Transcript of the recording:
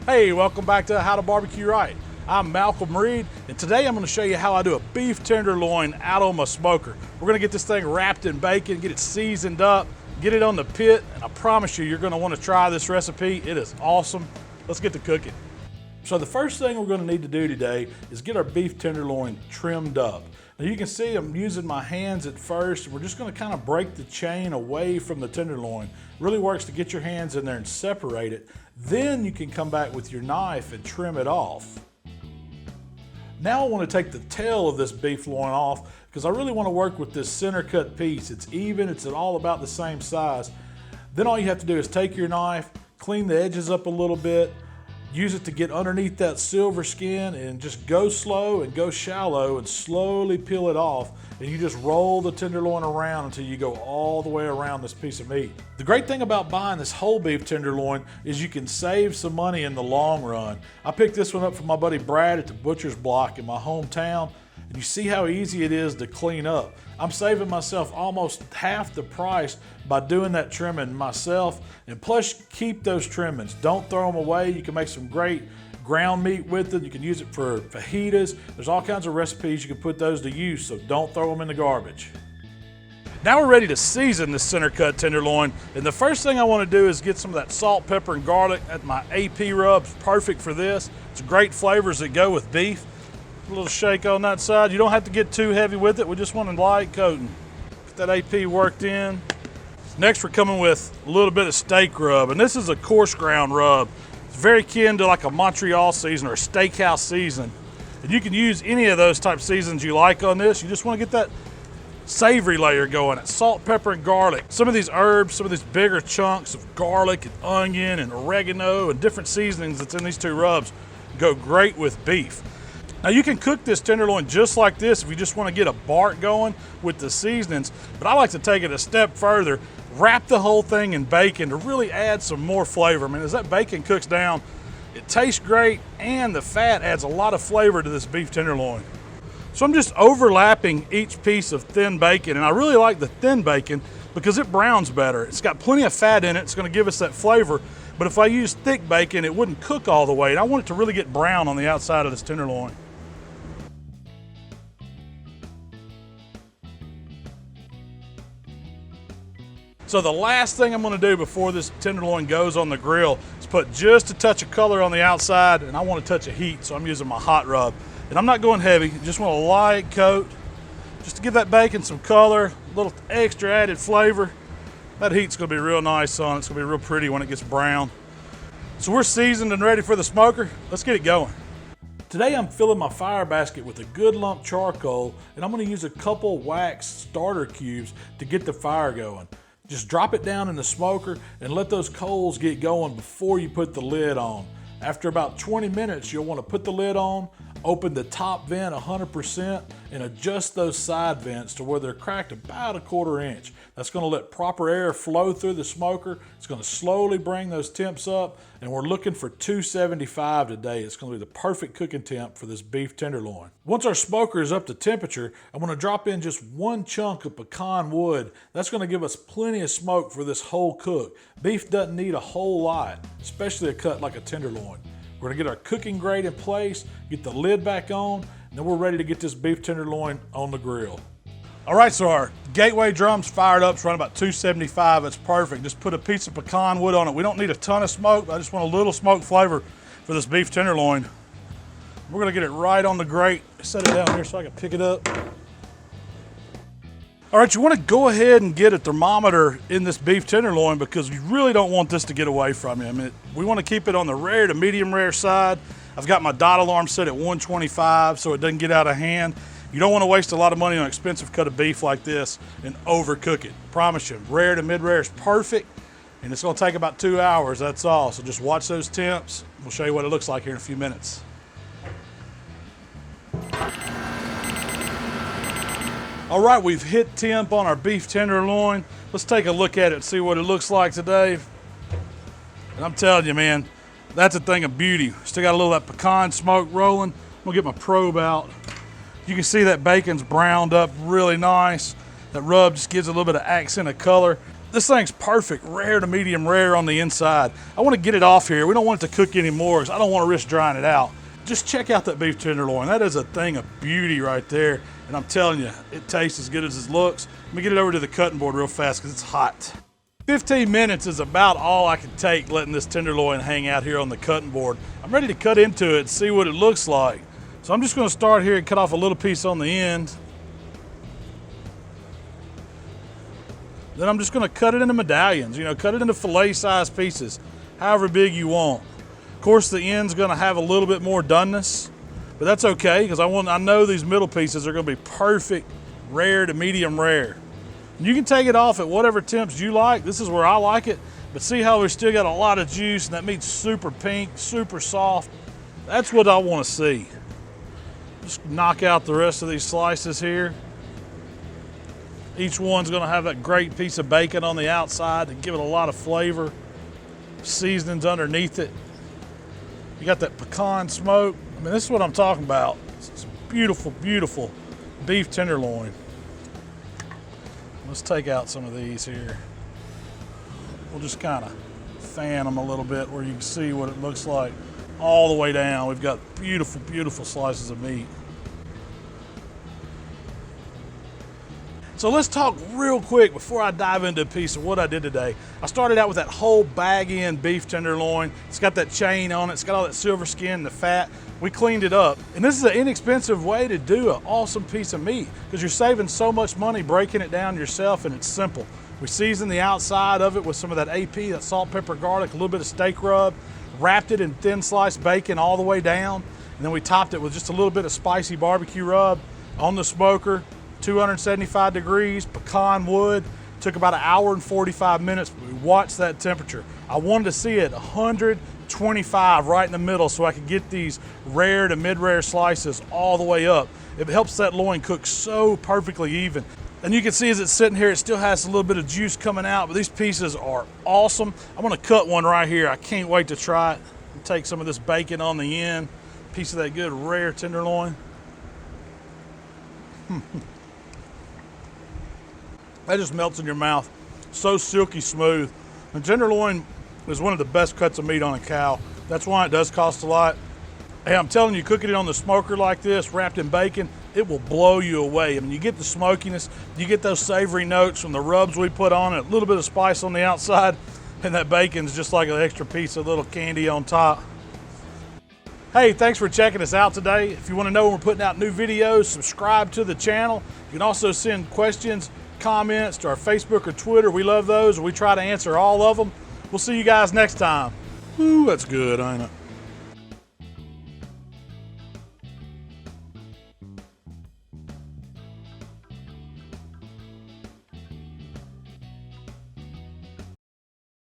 Hey, welcome back to How to Barbecue Right. I'm Malcolm Reed, and today I'm going to show you how I do a beef tenderloin out on my smoker. We're going to get this thing wrapped in bacon, get it seasoned up, get it on the pit, and I promise you, you're going to want to try this recipe. It is awesome. Let's get to cooking. So the first thing we're going to need to do today is get our beef tenderloin trimmed up. Now you can see I'm using my hands at first. We're just going to kind of break the chain away from the tenderloin. It really works to get your hands in there and separate it. Then you can come back with your knife and trim it off. Now I want to take the tail of this beef loin off because I really want to work with this center cut piece. It's even, it's all about the same size. Then all you have to do is take your knife, clean the edges up a little bit, use it to get underneath that silver skin, and just go slow and go shallow and slowly peel it off. And you just roll the tenderloin around until you go all the way around this piece of meat. The great thing about buying this whole beef tenderloin is you can save some money in the long run. I picked this one up from my buddy Brad at the Butcher's Block in my hometown, and you see how easy it is to clean up. I'm saving myself almost half the price by doing that trimming myself, and plus keep those trimmings. Don't throw them away. You can make some great ground meat with it. You can use it for fajitas. There's all kinds of recipes you can put those to use, so don't throw them in the garbage. Now we're ready to season this center cut tenderloin, and the first thing I want to do is get some of that salt, pepper, and garlic. At my AP rub's perfect for this. It's great flavors that go with beef. A little shake on that side. You don't have to get too heavy with it. We just want a light coating. Get that AP worked in. Next we're coming with a little bit of steak rub, and this is a coarse ground rub. It's very akin to like a Montreal season or a steakhouse season. And you can use any of those type seasons you like on this. You just want to get that savory layer going. It's salt, pepper, and garlic. Some of these herbs, some of these bigger chunks of garlic and onion and oregano and different seasonings that's in these two rubs go great with beef. Now you can cook this tenderloin just like this if you just want to get a bark going with the seasonings, but I like to take it a step further, wrap the whole thing in bacon to really add some more flavor. I mean, as that bacon cooks down, it tastes great and the fat adds a lot of flavor to this beef tenderloin. So I'm just overlapping each piece of thin bacon, and I really like the thin bacon because it browns better. It's got plenty of fat in it. It's going to give us that flavor. But if I use thick bacon, it wouldn't cook all the way. And I want it to really get brown on the outside of this tenderloin. So the last thing I'm going to do before this tenderloin goes on the grill is put just a touch of color on the outside, and I want a touch of heat, so I'm using my hot rub. And I'm not going heavy, just want a light coat, just to give that bacon some color, a little extra added flavor. That heat's going to be real nice on it. It's going to be real pretty when it gets brown. So we're seasoned and ready for the smoker. Let's get it going. Today I'm filling my fire basket with a good lump charcoal, and I'm going to use a couple wax starter cubes to get the fire going. Just drop it down in the smoker and let those coals get going before you put the lid on. After about 20 minutes, you'll want to put the lid on, open the top vent 100%, and adjust those side vents to where they're cracked about 1/4 inch. That's going to let proper air flow through the smoker. It's going to slowly bring those temps up, and we're looking for 275 today. It's going to be the perfect cooking temp for this beef tenderloin. Once our smoker is up to temperature, I'm going to drop in just one chunk of pecan wood. That's going to give us plenty of smoke for this whole cook. Beef doesn't need a whole lot, especially a cut like a tenderloin. We're going to get our cooking grate in place, get the lid back on, and then we're ready to get this beef tenderloin on the grill. All right, so our gateway drum's fired up. It's running about 275. That's perfect. Just put a piece of pecan wood on it. We don't need a ton of smoke. I just want a little smoke flavor for this beef tenderloin. We're going to get it right on the grate. Set it down here so I can pick it up. All right, you want to go ahead and get a thermometer in this beef tenderloin because you really don't want this to get away from you. I mean, we want to keep it on the rare to medium rare side. I've got my dot alarm set at 125 so it doesn't get out of hand. You don't want to waste a lot of money on an expensive cut of beef like this and overcook it. Promise you, rare to mid-rare is perfect, and it's going to take about 2 hours, that's all. So just watch those temps. We'll show you what it looks like here in a few minutes. All right, we've hit temp on our beef tenderloin. Let's take a look at it and see what it looks like today. And I'm telling you, man, that's a thing of beauty. Still got a little of that pecan smoke rolling. I'm gonna get my probe out. You can see that bacon's browned up really nice. That rub just gives a little bit of accent of color. This thing's perfect, rare to medium rare on the inside. I want to get it off here. We don't want it to cook anymore because I don't want to risk drying it out. Just check out that beef tenderloin. That is a thing of beauty right there. And I'm telling you, it tastes as good as it looks. Let me get it over to the cutting board real fast because it's hot. 15 minutes is about all I can take letting this tenderloin hang out here on the cutting board. I'm ready to cut into it and see what it looks like. So I'm just going to start here and cut off a little piece on the end. Then I'm just going to cut it into medallions, cut it into fillet-sized pieces, however big you want. Of course, the end's going to have a little bit more doneness, but that's okay because I know these middle pieces are going to be perfect, rare to medium rare. And you can take it off at whatever temps you like. This is where I like it, but see how we still got a lot of juice and that meat's super pink, super soft. That's what I want to see. Just knock out the rest of these slices here. Each one's gonna have that great piece of bacon on the outside to give it a lot of flavor. Seasonings underneath it. You got that pecan smoke. I mean, this is what I'm talking about. It's beautiful, beautiful beef tenderloin. Let's take out some of these here. We'll just kind of fan them a little bit where you can see what it looks like all the way down. We've got beautiful, beautiful slices of meat. So let's talk real quick before I dive into a piece of what I did today. I started out with that whole bag end beef tenderloin. It's got that chain on it. It's got all that silver skin and the fat. We cleaned it up. And this is an inexpensive way to do an awesome piece of meat because you're saving so much money breaking it down yourself, and it's simple. We seasoned the outside of it with some of that AP, that salt, pepper, garlic, a little bit of steak rub, wrapped it in thin sliced bacon all the way down, and then we topped it with just a little bit of spicy barbecue rub on the smoker. 275 degrees, pecan wood. Took about 1 hour and 45 minutes, but we watched that temperature. I wanted to see it 125 right in the middle so I could get these rare to mid-rare slices all the way up. It helps that loin cook so perfectly even. And you can see as it's sitting here, it still has a little bit of juice coming out, but these pieces are awesome. I'm gonna cut one right here. I can't wait to try it. Take some of this bacon on the end, piece of that good rare tenderloin. That just melts in your mouth. So silky smooth. And tenderloin is one of the best cuts of meat on a cow. That's why it does cost a lot. Hey, I'm telling you, cooking it on the smoker like this, wrapped in bacon, it will blow you away. I mean, you get the smokiness, you get those savory notes from the rubs we put on it, a little bit of spice on the outside, and that bacon's just like an extra piece of little candy on top. Hey, thanks for checking us out today. If you want to know when we're putting out new videos, subscribe to the channel. You can also send questions, comments to our Facebook or Twitter. We love those. We try to answer all of them. We'll see you guys next time. Ooh, that's good, ain't it?